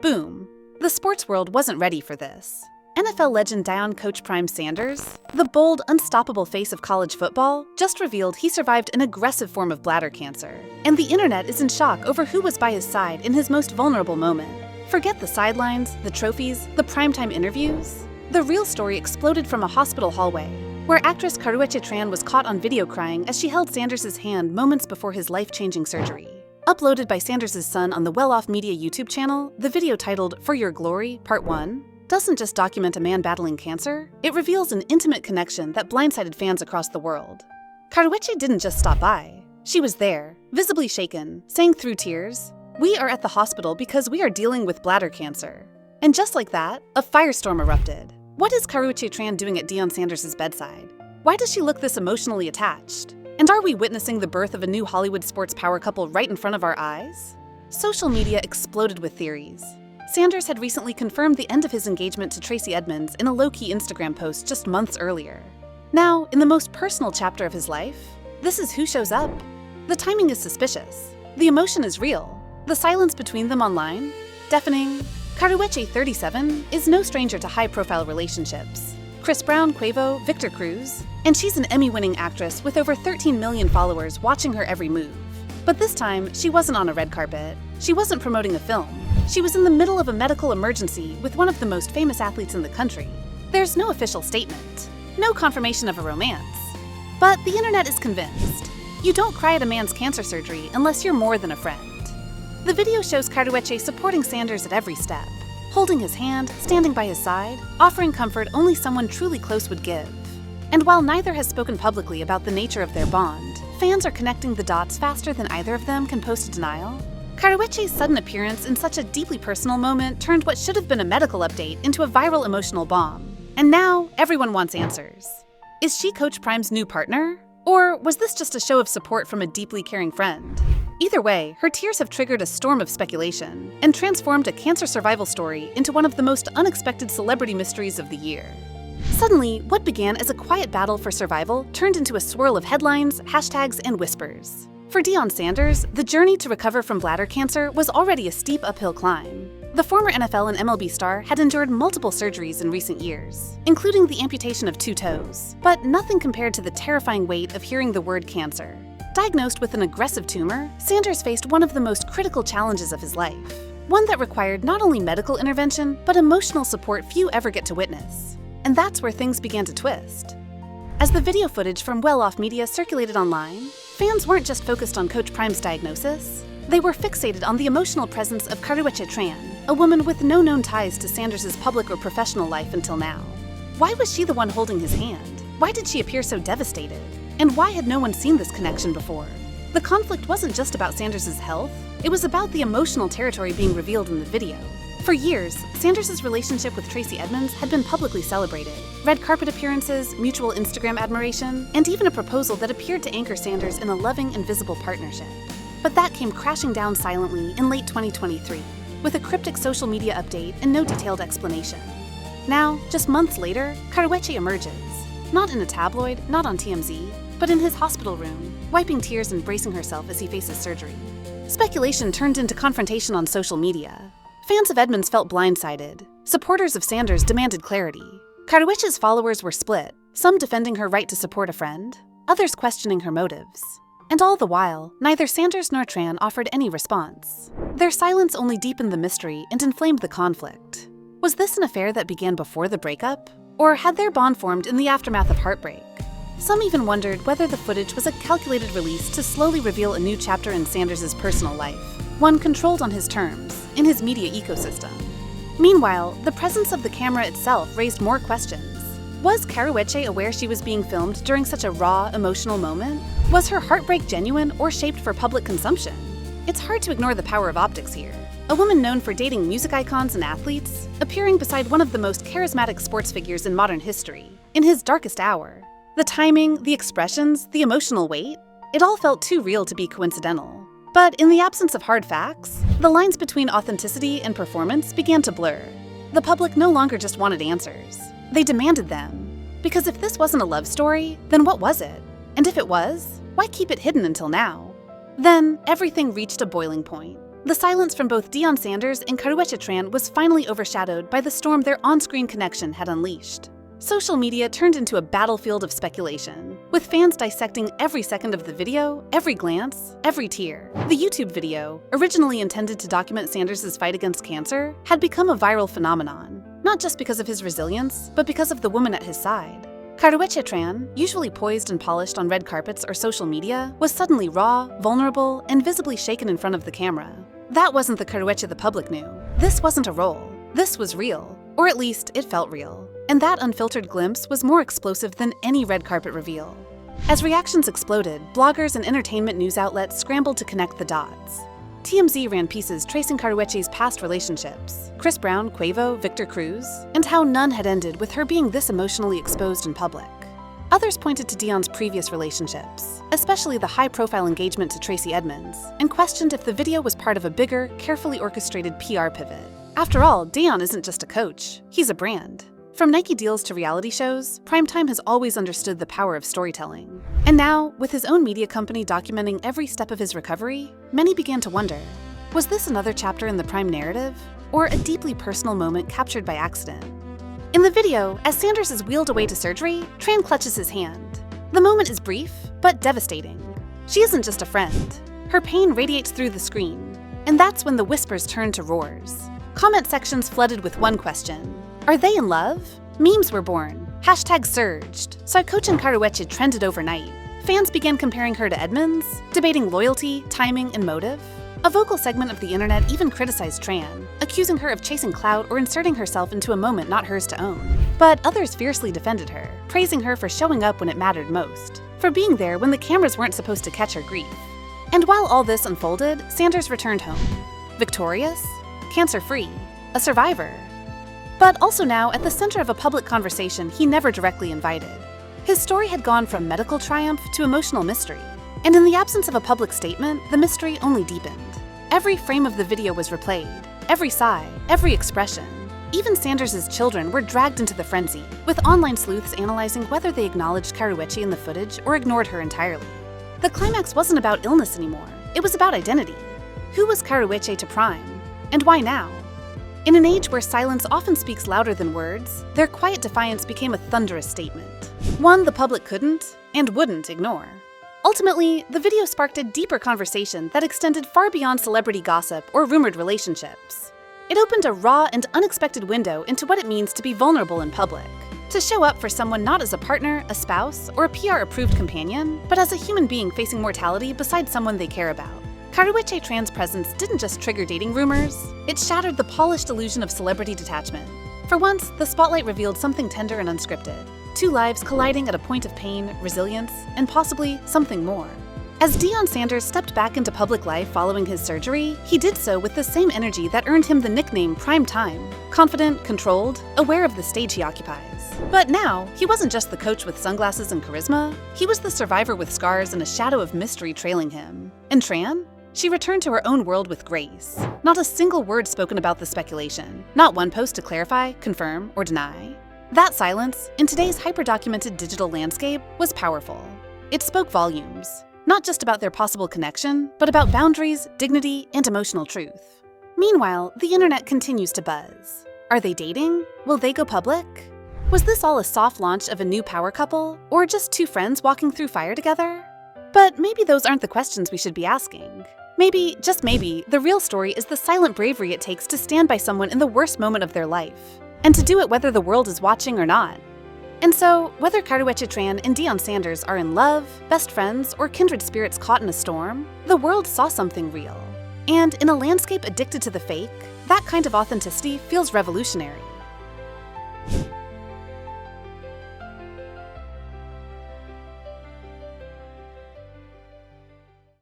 Boom. The sports world wasn't ready for this. NFL legend Deion coach Prime Sanders, the bold, unstoppable face of college football, just revealed he survived an aggressive form of bladder cancer. And the internet is in shock over who was by his side in his most vulnerable moment. Forget the sidelines, the trophies, the primetime interviews. The real story exploded from a hospital hallway, where actress Karrueche Tran was caught on video crying as she held Sanders' hand moments before his life-changing surgery. Uploaded by Sanders' son on the Well-Off Media YouTube channel, the video titled For Your Glory, Part 1, doesn't just document a man battling cancer, it reveals an intimate connection that blindsided fans across the world. Karrueche didn't just stop by. She was there, visibly shaken, saying through tears, "We are at the hospital because we are dealing with bladder cancer." And just like that, a firestorm erupted. What is Karrueche Tran doing at Deion Sanders' bedside? Why does she look this emotionally attached? And are we witnessing the birth of a new Hollywood sports power couple right in front of our eyes? Social media exploded with theories. Sanders had recently confirmed the end of his engagement to Tracey Edmonds in a low-key Instagram post just months earlier. Now, in the most personal chapter of his life, this is who shows up. The timing is suspicious. The emotion is real. The silence between them online? Deafening. Karrueche, 37, is no stranger to high-profile relationships. Chris Brown, Quavo, Victor Cruz, and she's an Emmy-winning actress with over 13 million followers watching her every move. But this time, she wasn't on a red carpet. She wasn't promoting a film. She was in the middle of a medical emergency with one of the most famous athletes in the country. There's no official statement, no confirmation of a romance. But the internet is convinced. You don't cry at a man's cancer surgery unless you're more than a friend. The video shows Karrueche supporting Sanders at every step, holding his hand, standing by his side, offering comfort only someone truly close would give. And while neither has spoken publicly about the nature of their bond, fans are connecting the dots faster than either of them can post a denial. Karrueche's sudden appearance in such a deeply personal moment turned what should have been a medical update into a viral emotional bomb. And now, everyone wants answers. Is she Coach Prime's new partner? Or was this just a show of support from a deeply caring friend? Either way, her tears have triggered a storm of speculation and transformed a cancer survival story into one of the most unexpected celebrity mysteries of the year. Suddenly, what began as a quiet battle for survival turned into a swirl of headlines, hashtags, and whispers. For Deion Sanders, the journey to recover from bladder cancer was already a steep uphill climb. The former NFL and MLB star had endured multiple surgeries in recent years, including the amputation of 2 toes, but nothing compared to the terrifying weight of hearing the word cancer. Diagnosed with an aggressive tumor, Sanders faced one of the most critical challenges of his life, one that required not only medical intervention, but emotional support few ever get to witness. And that's where things began to twist. As the video footage from Well-Off Media circulated online, fans weren't just focused on Coach Prime's diagnosis. They were fixated on the emotional presence of Karrueche Tran, a woman with no known ties to Sanders' public or professional life until now. Why was she the one holding his hand? Why did she appear so devastated? And why had no one seen this connection before? The conflict wasn't just about Sanders' health, it was about the emotional territory being revealed in the video. For years, Sanders' relationship with Tracey Edmonds had been publicly celebrated. Red carpet appearances, mutual Instagram admiration, and even a proposal that appeared to anchor Sanders in a loving and visible partnership. But that came crashing down silently in late 2023, with a cryptic social media update and no detailed explanation. Now, just months later, Karrueche emerges. Not in a tabloid, not on TMZ, but in his hospital room, wiping tears and bracing herself as he faces surgery. Speculation turned into confrontation on social media. Fans of Edmonds felt blindsided. Supporters of Sanders demanded clarity. Karrueche's followers were split, some defending her right to support a friend, others questioning her motives. And all the while, neither Sanders nor Tran offered any response. Their silence only deepened the mystery and inflamed the conflict. Was this an affair that began before the breakup? Or had their bond formed in the aftermath of heartbreak? Some even wondered whether the footage was a calculated release to slowly reveal a new chapter in Sanders' personal life, one controlled on his terms, in his media ecosystem. Meanwhile, the presence of the camera itself raised more questions. Was Karrueche aware she was being filmed during such a raw, emotional moment? Was her heartbreak genuine or shaped for public consumption? It's hard to ignore the power of optics here. A woman known for dating music icons and athletes, appearing beside one of the most charismatic sports figures in modern history, in his darkest hour. The timing, the expressions, the emotional weight, it all felt too real to be coincidental. But in the absence of hard facts, the lines between authenticity and performance began to blur. The public no longer just wanted answers. They demanded them. Because if this wasn't a love story, then what was it? And if it was, why keep it hidden until now? Then, everything reached a boiling point. The silence from both Deion Sanders and Karrueche Tran was finally overshadowed by the storm their on-screen connection had unleashed. Social media turned into a battlefield of speculation, with fans dissecting every second of the video, every glance, every tear. The YouTube video, originally intended to document Sanders' fight against cancer, had become a viral phenomenon, not just because of his resilience, but because of the woman at his side. Karrueche Tran, usually poised and polished on red carpets or social media, was suddenly raw, vulnerable, and visibly shaken in front of the camera. That wasn't the Karrueche the public knew. This wasn't a role. This was real. Or at least, it felt real. And that unfiltered glimpse was more explosive than any red carpet reveal. As reactions exploded, bloggers and entertainment news outlets scrambled to connect the dots. TMZ ran pieces tracing Karrueche's past relationships, Chris Brown, Quavo, Victor Cruz, and how none had ended with her being this emotionally exposed in public. Others pointed to Deion's previous relationships, especially the high-profile engagement to Tracey Edmonds, and questioned if the video was part of a bigger, carefully orchestrated PR pivot. After all, Deion isn't just a coach, he's a brand. From Nike deals to reality shows, Primetime has always understood the power of storytelling. And now, with his own media company documenting every step of his recovery, many began to wonder, was this another chapter in the Prime narrative, or a deeply personal moment captured by accident? In the video, as Sanders is wheeled away to surgery, Tran clutches his hand. The moment is brief, but devastating. She isn't just a friend. Her pain radiates through the screen, and that's when the whispers turn to roars. Comment sections flooded with one question. Are they in love? Memes were born. Hashtags surged. So Coach and Karrueche trended overnight. Fans began comparing her to Edmonds, debating loyalty, timing, and motive. A vocal segment of the internet even criticized Tran, accusing her of chasing clout or inserting herself into a moment not hers to own. But others fiercely defended her, praising her for showing up when it mattered most, for being there when the cameras weren't supposed to catch her grief. And while all this unfolded, Sanders returned home. Victorious, cancer-free, a survivor. But also now at the center of a public conversation he never directly invited. His story had gone from medical triumph to emotional mystery. And in the absence of a public statement, the mystery only deepened. Every frame of the video was replayed, every sigh, every expression. Even Sanders' children were dragged into the frenzy, with online sleuths analyzing whether they acknowledged Karrueche in the footage or ignored her entirely. The climax wasn't about illness anymore, it was about identity. Who was Karrueche to Prime? And why now? In an age where silence often speaks louder than words, their quiet defiance became a thunderous statement. One the public couldn't and wouldn't ignore. Ultimately, the video sparked a deeper conversation that extended far beyond celebrity gossip or rumored relationships. It opened a raw and unexpected window into what it means to be vulnerable in public, to show up for someone not as a partner, a spouse, or a PR-approved companion, but as a human being facing mortality beside someone they care about. Karrueche Tran's presence didn't just trigger dating rumors, it shattered the polished illusion of celebrity detachment. For once, the spotlight revealed something tender and unscripted. Two lives colliding at a point of pain, resilience, and possibly something more. As Deion Sanders stepped back into public life following his surgery, he did so with the same energy that earned him the nickname Prime Time. Confident, controlled, aware of the stage he occupies. But now, he wasn't just the coach with sunglasses and charisma, he was the survivor with scars and a shadow of mystery trailing him. And Tran? She returned to her own world with grace. Not a single word spoken about the speculation, not one post to clarify, confirm, or deny. That silence, in today's hyper-documented digital landscape, was powerful. It spoke volumes, not just about their possible connection, but about boundaries, dignity, and emotional truth. Meanwhile, the internet continues to buzz. Are they dating? Will they go public? Was this all a soft launch of a new power couple, or just two friends walking through fire together? But maybe those aren't the questions we should be asking. Maybe, just maybe, the real story is the silent bravery it takes to stand by someone in the worst moment of their life, and to do it whether the world is watching or not. And so, whether Karrueche Tran and Deion Sanders are in love, best friends, or kindred spirits caught in a storm, the world saw something real. And in a landscape addicted to the fake, that kind of authenticity feels revolutionary.